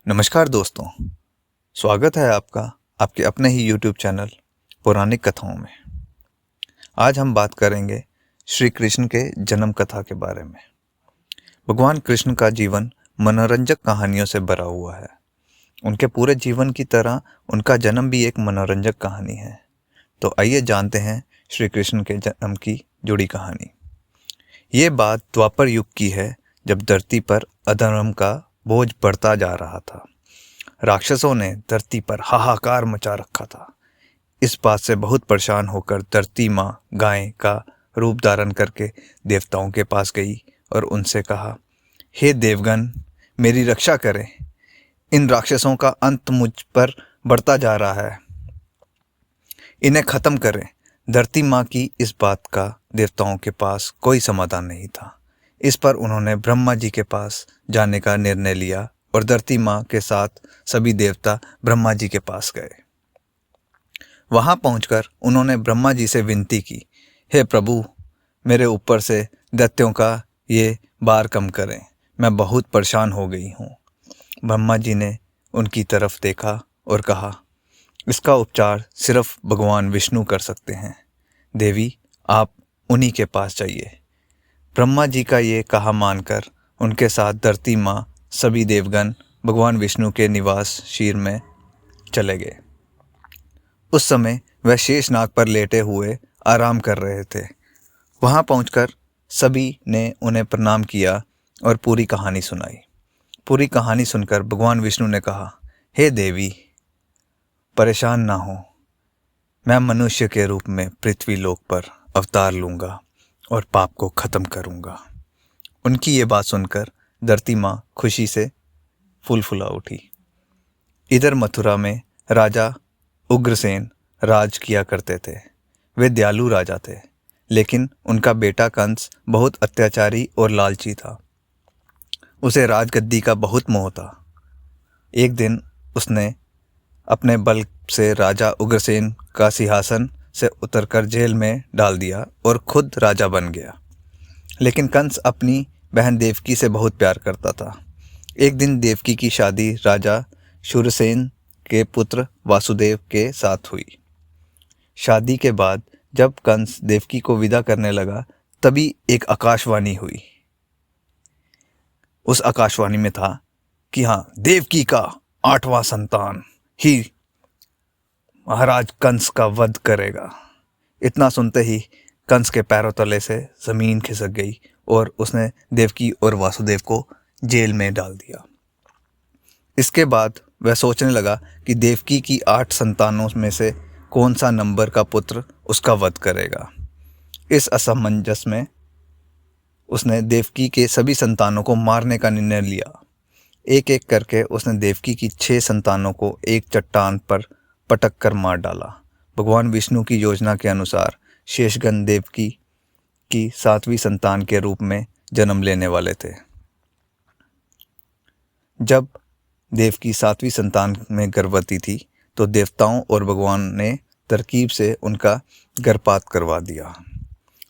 नमस्कार दोस्तों, स्वागत है आपका आपके अपने ही YouTube चैनल पौराणिक कथाओं में। आज हम बात करेंगे श्री कृष्ण के जन्म कथा के बारे में। भगवान कृष्ण का जीवन मनोरंजक कहानियों से भरा हुआ है। उनके पूरे जीवन की तरह उनका जन्म भी एक मनोरंजक कहानी है। तो आइए जानते हैं श्री कृष्ण के जन्म की जुड़ी कहानी। ये बात द्वापर युग की है, जब धरती पर अधर्म का बोझ बढ़ता जा रहा था। राक्षसों ने धरती पर हाहाकार मचा रखा था। इस बात से बहुत परेशान होकर धरती माँ गाय का रूप धारण करके देवताओं के पास गई और उनसे कहा, हे देवगण, मेरी रक्षा करें। इन राक्षसों का अंत मुझ पर बढ़ता जा रहा है, इन्हें खत्म करें। धरती माँ की इस बात का देवताओं के पास कोई समाधान नहीं था। इस पर उन्होंने ब्रह्मा जी के पास जाने का निर्णय लिया और धरती माँ के साथ सभी देवता ब्रह्मा जी के पास गए। वहां पहुंचकर उन्होंने ब्रह्मा जी से विनती की, हे प्रभु, मेरे ऊपर से दैत्यों का ये भार कम करें, मैं बहुत परेशान हो गई हूँ। ब्रह्मा जी ने उनकी तरफ देखा और कहा, इसका उपचार सिर्फ भगवान विष्णु कर सकते हैं। देवी, आप उन्हीं के पास जाइए। ब्रह्मा जी का ये कहा मानकर उनके साथ धरती माँ सभी देवगण भगवान विष्णु के निवास शीर में चले गए। उस समय वह शेषनाग पर लेटे हुए आराम कर रहे थे। वहां पहुंचकर सभी ने उन्हें प्रणाम किया और पूरी कहानी सुनाई। पूरी कहानी सुनकर भगवान विष्णु ने कहा, हे देवी, परेशान ना हो, मैं मनुष्य के रूप में पृथ्वी लोक पर अवतार लूंगा और पाप को खत्म करूंगा। उनकी ये बात सुनकर धरती माँ खुशी से फूल फुला उठी। इधर मथुरा में राजा उग्रसेन राज किया करते थे। वे दयालु राजा थे, लेकिन उनका बेटा कंस बहुत अत्याचारी और लालची था। उसे राजगद्दी का बहुत मोह था। एक दिन उसने अपने बल से राजा उग्रसेन का सिंहासन से उतरकर जेल में डाल दिया और खुद राजा बन गया। लेकिन कंस अपनी बहन देवकी से बहुत प्यार करता था। एक दिन देवकी की शादी राजा शूरसेन के पुत्र वासुदेव के साथ हुई। शादी के बाद जब कंस देवकी को विदा करने लगा, तभी एक आकाशवाणी हुई। उस आकाशवाणी में था कि हाँ, देवकी का 8वां संतान ही महाराज कंस का वध करेगा। इतना सुनते ही कंस के पैरों तले से जमीन खिसक गई और उसने देवकी और वासुदेव को जेल में डाल दिया। इसके बाद वह सोचने लगा कि देवकी की 8 संतानों में से कौन सा नंबर का पुत्र उसका वध करेगा। इस असमंजस में उसने देवकी के सभी संतानों को मारने का निर्णय लिया। एक एक करके उसने देवकी की 6 संतानों को एक चट्टान पर पटक कर मार डाला। भगवान विष्णु की योजना के अनुसार शेषगन देवकी की 7वीं संतान के रूप में जन्म लेने वाले थे। जब देवकी 7वीं संतान में गर्भवती थी तो देवताओं और भगवान ने तरकीब से उनका गर्भपात करवा दिया।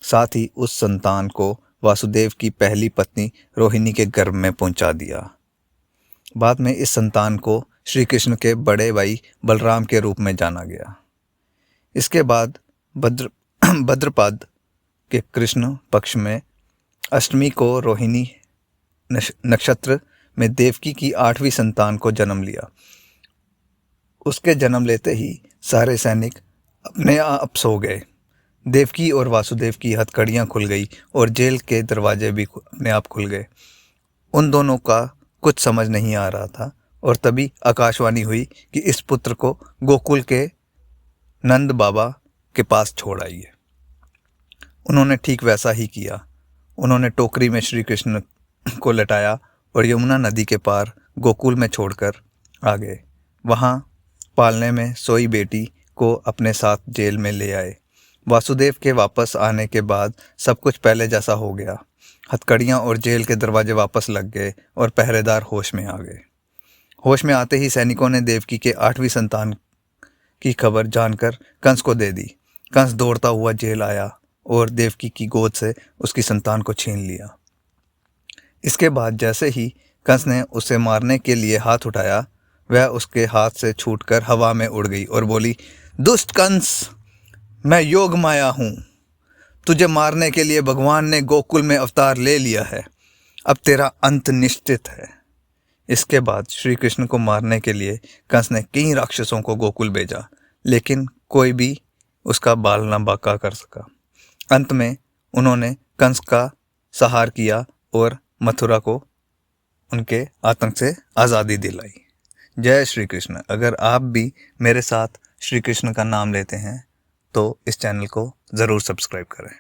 साथ ही उस संतान को वासुदेव की पहली पत्नी रोहिणी के गर्भ में पहुंचा दिया। बाद में इस संतान को श्री कृष्ण के बड़े भाई बलराम के रूप में जाना गया। इसके बाद भद्रपद के कृष्ण पक्ष में अष्टमी को रोहिणी नक्षत्र में देवकी की 8वीं संतान को जन्म लिया। उसके जन्म लेते ही सारे सैनिक अपने आप सो गए। देवकी और वासुदेव की हथकड़ियां खुल गई और जेल के दरवाजे भी अपने आप खुल गए। उन दोनों का कुछ समझ नहीं आ रहा था और तभी आकाशवाणी हुई कि इस पुत्र को गोकुल के नंद बाबा के पास छोड़ आइए। उन्होंने ठीक वैसा ही किया। उन्होंने टोकरी में श्री कृष्ण को लटाया और यमुना नदी के पार गोकुल में छोड़कर आ गए। वहाँ पालने में सोई बेटी को अपने साथ जेल में ले आए। वासुदेव के वापस आने के बाद सब कुछ पहले जैसा हो गया। हथकड़ियाँ और जेल के दरवाजे वापस लग गए और पहरेदार होश में आ गए। होश में आते ही सैनिकों ने देवकी के 8वीं संतान की खबर जानकर कंस को दे दी। कंस दौड़ता हुआ जेल आया और देवकी की गोद से उसकी संतान को छीन लिया। इसके बाद जैसे ही कंस ने उसे मारने के लिए हाथ उठाया। वह उसके हाथ से छूटकर हवा में उड़ गई और बोली, दुष्ट कंस, मैं योग माया हूँ। तुझे मारने के लिए भगवान ने गोकुल में अवतार ले लिया है। अब तेरा अंत निश्चित है। इसके बाद श्री कृष्ण को मारने के लिए कंस ने कई राक्षसों को गोकुल भेजा, लेकिन कोई भी उसका बाल न बांका कर सका। अंत में उन्होंने कंस का संहार किया और मथुरा को उनके आतंक से आज़ादी दिलाई। जय श्री कृष्ण। अगर आप भी मेरे साथ श्री कृष्ण का नाम लेते हैं तो इस चैनल को ज़रूर सब्सक्राइब करें।